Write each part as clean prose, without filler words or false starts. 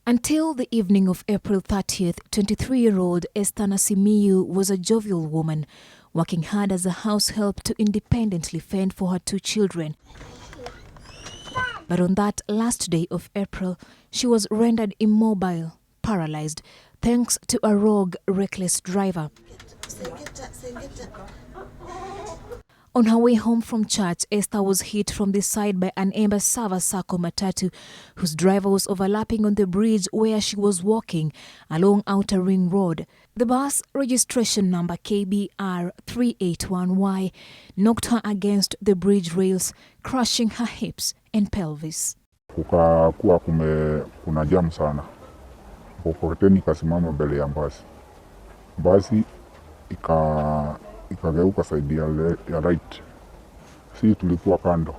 Until the evening of April 30th, 23-year-old Esther Nasimiyu was a jovial woman, working hard as a house help to independently fend for her 2 children. But on that last day of April, she was rendered immobile, paralyzed, thanks to a rogue, reckless driver. On her way home from church, Esther was hit from the side by an Embassava Sacco matatu whose driver was overlapping on the bridge where she was walking along Outer Ring Road. The bus, registration number KBR 381Y, knocked her against the bridge rails, crushing her hips and pelvis. Kukakuwa kuna jam sana. Mkokoteni kasimama mbele ya basi. Basi ikageuka side ya right. Sisi tulikuwa kando.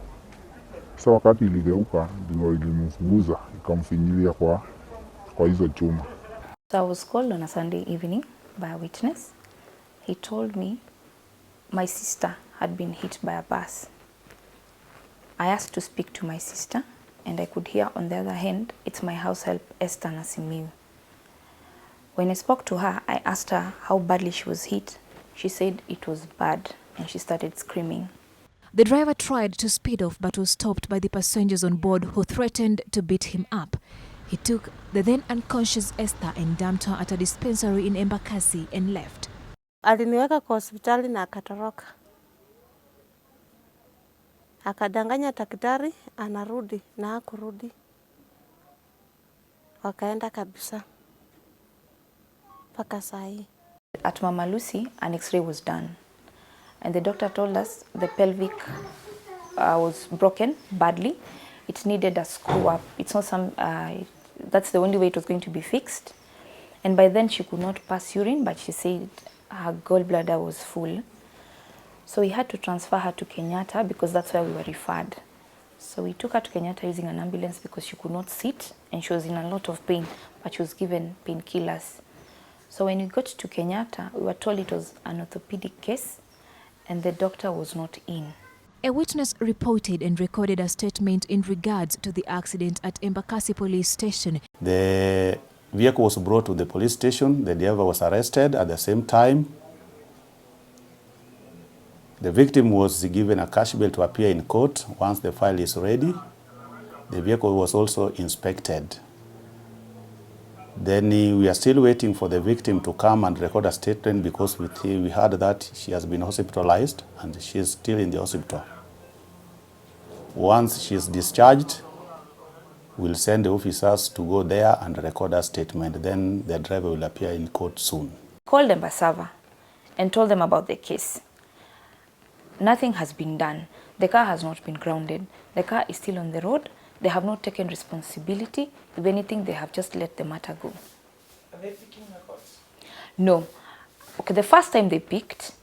Sasa wakati iligeuka ndio ilimfuguza, ikamfinyilia kwa hizo chuma. So I was called on a Sunday evening by a witness. He told me my sister had been hit by a bus. I asked to speak to my sister, and I could hear on the other hand, it's my house help, Esther Nasimiyu. When I spoke to her, I asked her how badly she was hit. She said it was bad, and she started screaming. The driver tried to speed off but was stopped by the passengers on board who threatened to beat him up. He took the then unconscious Esther and dumped her at a dispensary in Embakasi and left. Aliniweka kwa hospitali na akatoroka. Akadanganya daktari anarudi na hakurudi. Wakaenda kabisa. Paka sahi. At Mama Lucy, an X-ray was done, and the doctor told us the pelvic was broken badly. It needed a screw up. It's not some. That's the only way it was going to be fixed. And by then she could not pass urine, but she said her gallbladder was full. So we had to transfer her to Kenyatta because that's where we were referred. So we took her to Kenyatta using an ambulance because she could not sit and she was in a lot of pain, but she was given painkillers. So when we got to Kenyatta, we were told it was an orthopedic case and the doctor was not in. A witness reported and recorded a statement in regards to the accident at Embakasi Police Station. The vehicle was brought to the police station. The driver was arrested at the same time. The victim was given a cash bail to appear in court once the file is ready. The vehicle was also inspected. Then we are still waiting for the victim to come and record a statement because we heard that she has been hospitalized and she is still in the hospital. Once she is discharged, we'll send the officers to go there and record a statement. Then the driver will appear in court soon. Called Embassava and told them about the case. Nothing has been done. The car has not been grounded. The car is still on the road. They have not taken responsibility. If anything, they have just let the matter go. Are they picking records? No. Okay, the first time they picked,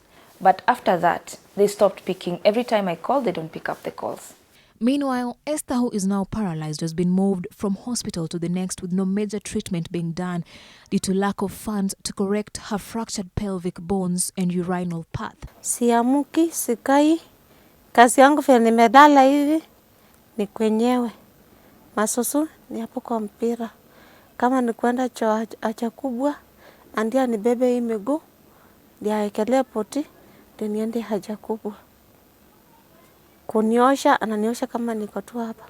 but after that, they stopped picking. Every time I call, they don't pick up the calls. Meanwhile, Esther, who is now paralyzed, has been moved from hospital to the next with no major treatment being done due to lack of funds to correct her fractured pelvic bones and urinal path. Siamuki, sikai, kazi yangu vile nimedala hivi ni kwenyewe. Masusu ni hapo kwa mpira. Kama ni kwenda choo haja kubwa, andia nibebe hii miguu, ndio awekelee poti, ndio niende haja kubwa. Kuniosha, ananiosha kama niko tu hapa.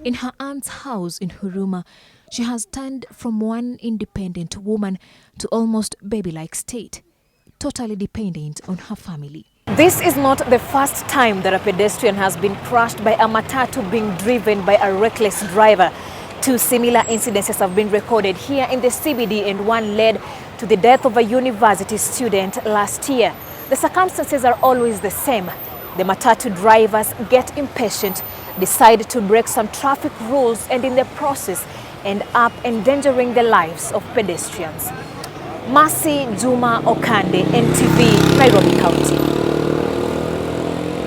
In her aunt's house in Huruma, she has turned from one independent woman to almost baby-like state, totally dependent on her family. This is not the first time that a pedestrian has been crushed by a matatu being driven by a reckless driver. 2 similar incidences have been recorded here in the CBD, and one led to the death of a university student last year. The circumstances are always the same. The matatu drivers get impatient, decide to break some traffic rules, and in the process end up endangering the lives of pedestrians. Juma, Okande, NTV, Nairobi County.